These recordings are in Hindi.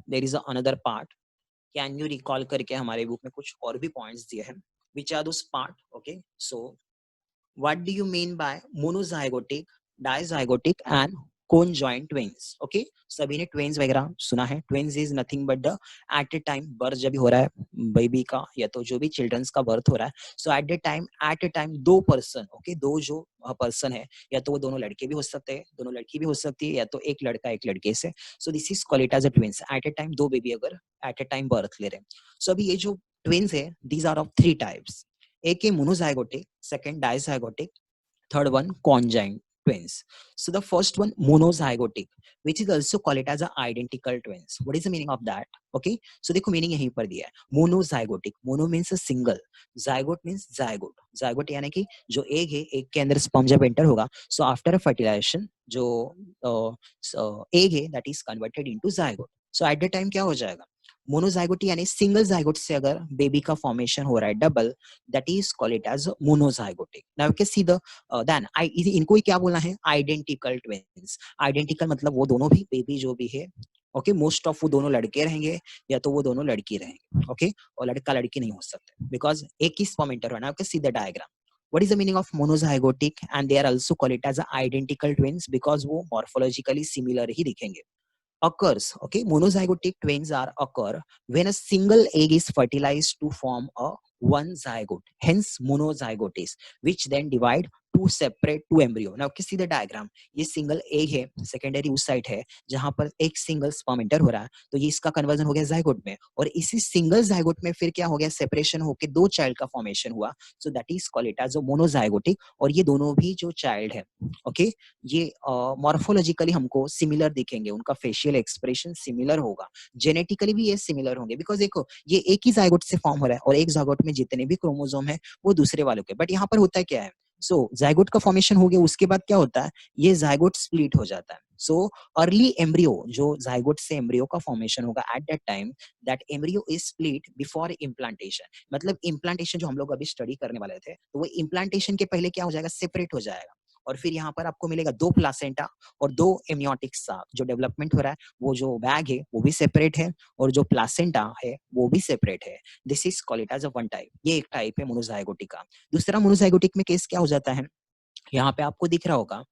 There is another part. Can you recall करके हमारे बुक में कुछ और भी पॉइंट्स दिए हैं. Which are those part? Okay, so what do you mean by monozygotic, dizygotic and conjoined twins? Okay, सभी ने ट्वेन्स वगैरह सुना है. Twins is nothing but the at a time birth जब भी हो रहा है बेबी का या तो जो भी चिल्ड्रंस का बर्थ हो रहा है, सो एट ए टाइम दो पर्सन, ओके, दो जो पर्सन है, या तो वो दोनों लड़के भी हो सकते हैं, दोनों लड़की भी हो सकती है, या तो एक लड़का एक लड़के से. So this is called it as a twins. At a time दो बेबी अगर एट ए टाइम बर्थ ले रहे हैं. सो अभी ये जो ट्विंस है, these are of three types. एक है monozygotic, second dizygotic, third one conjoined twins. So the first one monozygotic, which is also called it as a identical twins. What is the meaning of that? Okay, so देखो मीनिंग यहीं पर दिया है. Monozygotic, mono means single, zygote means zygote. Zygote यानी कि जो एग है, एग के अंदर स्पर्म जब एंटर होगा, सो आफ्टर फर्टिलाइजेशन जो एग है that is converted into zygote. So at the time क्या हो जाएगा, मोनोजाइगोट यानी सिंगल जाइगोट से अगर बेबी का फॉर्मेशन हो रहा है double, that is called it as monozygotic. Now can see the then इनको ही क्या बोलना है, आइडेंटिकल ट्विंस. आइडेंटिकल मतलब वो दोनों भी बेबी जो भी है, ओके, मोस्ट ऑफ वो दोनों लड़के रहेंगे या तो वो दोनों लड़की रहेंगे, ओके, और लड़का लड़की नहीं हो सकते बिकॉज एक ही स्पर्म एंटर होना है. Okay, C the diagram. What is the meaning of monozygotic? And they are also called it as a identical twins because वो morphologically similar ही दिखेंगे. Occurs, okay, monozygotic twins are occur when a single egg is fertilized to form a one zygote, hence monozygotes, which then divide to separate two embryo. Now see the diagram. ये सिंगल एग है, सेकेंडरी उस साइड है जहां पर एक सिंगल स्पर्म एंटर हो रहा है, तो ये इसका कन्वर्जन हो गया जाइगोट में, और इसी सिंगल जाइगोट में फिर क्या हो गया, सेपरेशन होके दो चाइल्ड का फॉर्मेशन हुआ. So that is called it as a monozygotic. और ये दोनों भी जो चाइल्ड है, ओके, ये मॉर्फोलॉजिकली हमको सिमिलर दिखेंगे, उनका फेशियल एक्सप्रेशन सिमिलर होगा, जेनेटिकली भी ये सिमिलर होंगे. बिकॉज देखो ये एक ही जाइगोट से फॉर्म हो रहा है और एक जाइगोट में जितने भी क्रोमोसोम है वो दूसरे वालों के. बट यहाँ पर होता है क्या है, सो जाइगोट का फॉर्मेशन हो गया, उसके बाद क्या होता है, ये जाइगोट स्प्लिट हो जाता है. सो अर्ली एम्ब्रियो, जो जाइगोट से एम्ब्रियो का फॉर्मेशन होगा at that time, that embryo is split before implantation. मतलब इम्प्लांटेशन जो हम लोग अभी स्टडी करने वाले थे, तो वो इम्प्लांटेशन के पहले क्या हो जाएगा, सेपरेट हो जाएगा. और फिर यहाँ पर आपको मिलेगा दो प्लासेंटा और दो एमनियोटिक साक. जो डेवलपमेंट हो रहा है, वो जो बैग है वो भी सेपरेट है और जो प्लासेंटा है वो भी सेपरेट है. This is called it as a one type. ये एक टाइप है मोनोजाइगोटिक का. दूसरा मोनोजाइगोटिक में केस क्या हो जाता है, यहाँ पे आपको दिख रहा होगा,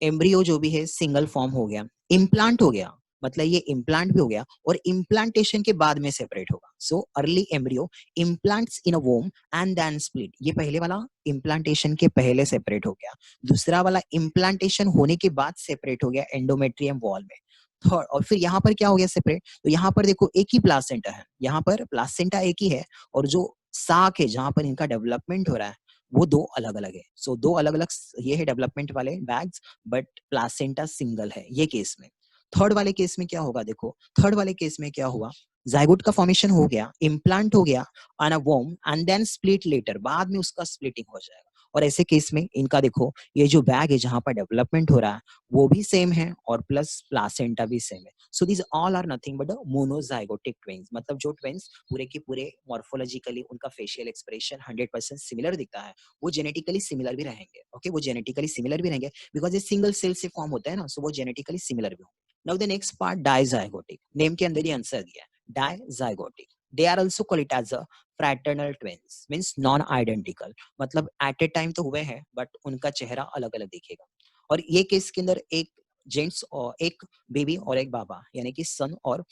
एम्ब्रियो जो भी है सिंगल फॉर्म हो गया, इम्प्लांट हो गया, मतलब ये इम्प्लांट भी हो गया और इम्प्लांटेशन के बाद में सेपरेट होगा. So early embryo implants in a womb and then split. ये पहले वाला इम्प्लांटेशन के पहले सेपरेट हो गया, दूसरा वाला इम्प्लांटेशन होने के बाद सेपरेट हो गया एंडोमेट्रियम वॉल में. थर्ड, और फिर यहाँ पर क्या हो गया सेपरेट, तो यहाँ पर देखो एक ही प्लासेंटा है, यहाँ पर प्लासेंटा एक ही है और जो साक है जहां पर इनका डेवलपमेंट हो रहा है वो दो अलग अलग है. सो दो अलग अलग ये है डेवलपमेंट वाले बैग्स, बट प्लासेंटा सिंगल है ये केस में. थर्ड वाले केस में क्या होगा, देखो थर्ड वाले केस में क्या हुआ, जाइगोट का फॉर्मेशन हो गया, इम्प्लांट हो गया on a womb and then split later, बाद में उसका स्प्लिटिंग हो जाएगा. और ऐसे केस में इनका देखो ये जो बैग है जहां पर डेवलपमेंट हो रहा है वो भी सेम है और प्लस प्लासेंटा भी सेम है. So this all are nothing but monozygotic twins. मतलब जो ट्विंस पूरे के पूरे मॉर्फोलॉजिकली उनका फेशियल एक्सप्रेशन 100% सिमिलर दिखता है, वो जेनेटिकली सिमिलर भी रहेंगे. ओके, वो जेनेटिकली सिमिलर भी रहेंगे बिकॉज ये सिंगल सेल से फॉर्म होता है ना, सो वो जेनेटिकली सिमिलर भी होंगे. Now the next part, dizygotic. Name के अंदर ही आंसर दिया है, dizygotic. They are also called it as a fraternal twins, means non identical. मतलब एट ए टाइम तो हुए हैं बट उनका चेहरा अलग अलग दिखेगा. और ये केस के अंदर एक जेंट्स और एक बेबी और एक बाबा यानी कि सन और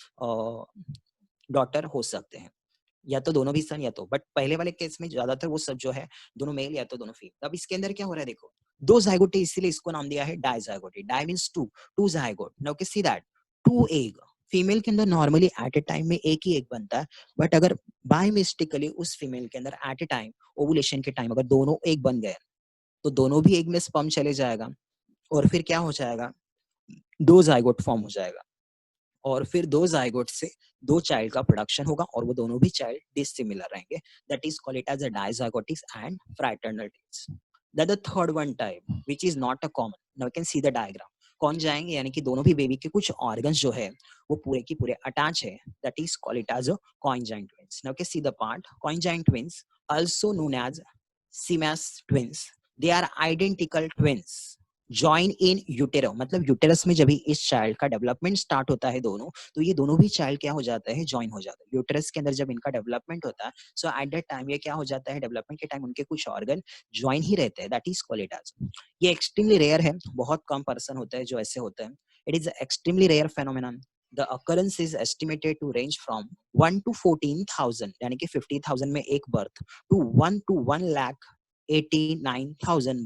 डॉटर हो सकते हैं, या तो दोनों भी सन या तो, बट पहले वाले केस में ज्यादातर वो सब जो है दोनों मेल या तो दोनों फीमेल. अब इसके अंदर क्या हो रहा है, देखो दो जाइगोट है इसीलिए इसको नाम दिया है dizygote. Di means two, two zygote. Now can see that two egg. Female के अंदर नॉर्मली एट ए टाइम में एक ही एग बनता है, बट अगर बाय मिस्टेकली उस फीमेल के अंदर एट ए टाइम ओवुलेशन के टाइम अगर दोनों एग बन गए तो दोनों भी एग में स्पर्म चले जाएगा और फिर क्या हो जाएगा, दो जाइगोट फॉर्म हो जाएगा और फिर दो जाइगोट से दो चाइल्ड का प्रोडक्शन होगा और वो दोनों भी चाइल्ड डिसिमिलर रहेंगे. That is called it as a dizygotic and fraternal twins. That the third one type which is not a common. Now you can see the diagram. कौन जाएंगे यानी कि दोनों भी बेबी के कुछ ऑर्गन्स जो है वो पूरे की पूरे अटैच है. That is called it as a conjoined twins. Now can see the part, conjoined twins also known as siamese twins. They are identical twins. Join in utero, मतलब यूटेरस में जब भी इस चाइल्ड का डेवलपमेंट स्टार्ट होता है दोनों, तो ये दोनों भी चाइल्ड क्या हो जाता है, ज्वाइन हो जाता है यूटेरस के अंदर। जब इनका डेवलपमेंट होता है, सो एट दैट टाइम ये क्या हो जाता है, डेवलपमेंट के टाइम उनके कुछ ऑर्गन ज्वाइन ही रहते हैं, that is called it as. ये एक्सट्रीमली रेयर है, बहुत कम पर्सन होता है जो ऐसे होता है। It is extremely rare phenomenon. The occurrence is estimated to range from 1 to 14,000, यानी कि 50,000 में एक बर्थ, to 1 to 1 lakh 89,000